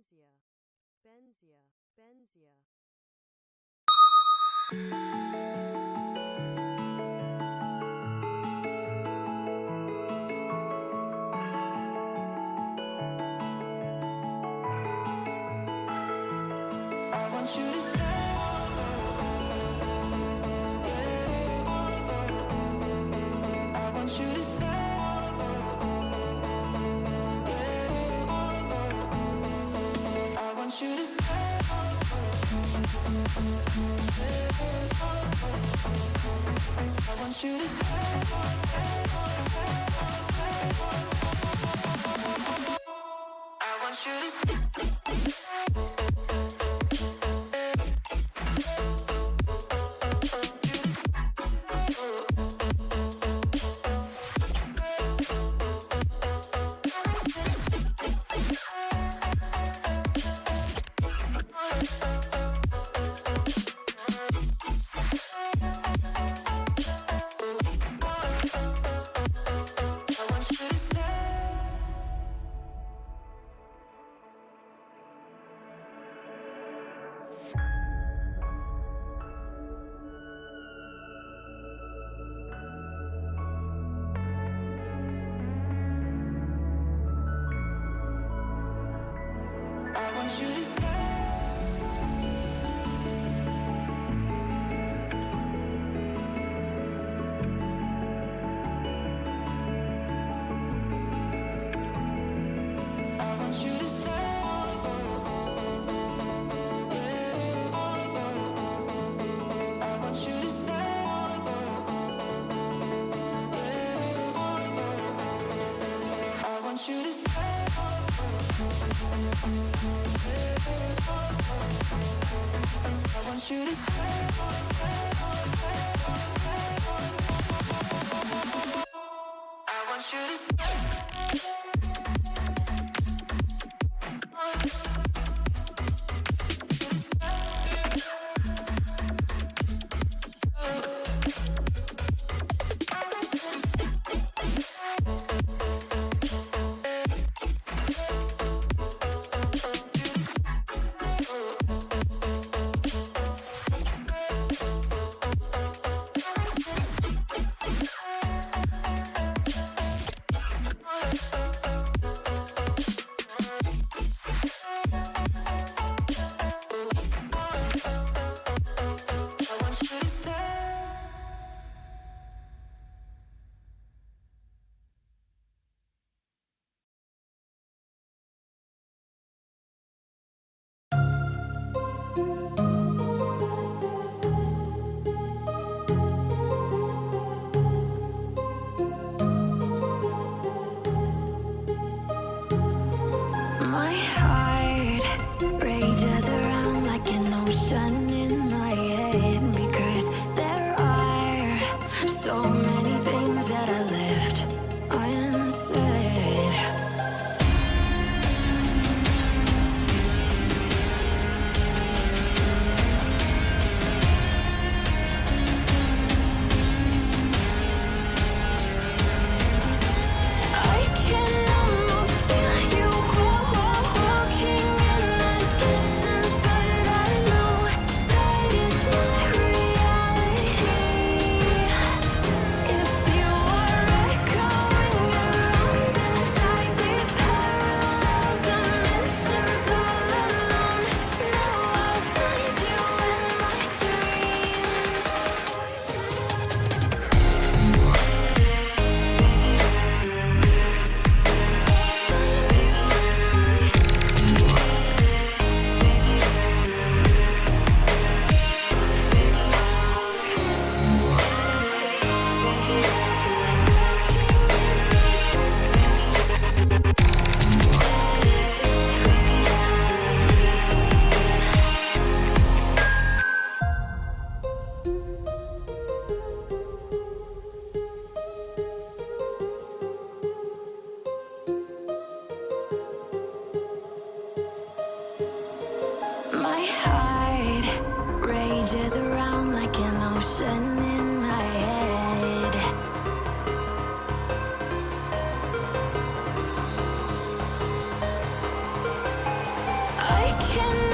benzya, benzya, benzya. I want you to stay. I want you to stay. I want you to stay. I want you to stay. I want you to stay. I want you to stay. I want you to stay. I want you to stay. I want you to stay. I want you to stay. I want you to stay. My heart rages around like an ocean in my head because there are so many things that I left unsaid. I can almost feel you walking in the distance, but I know that is not reality. If you are echoing around inside these parallel dimensions all alone, know I'll find you in my dreams. My heart rages around like an ocean in my head. can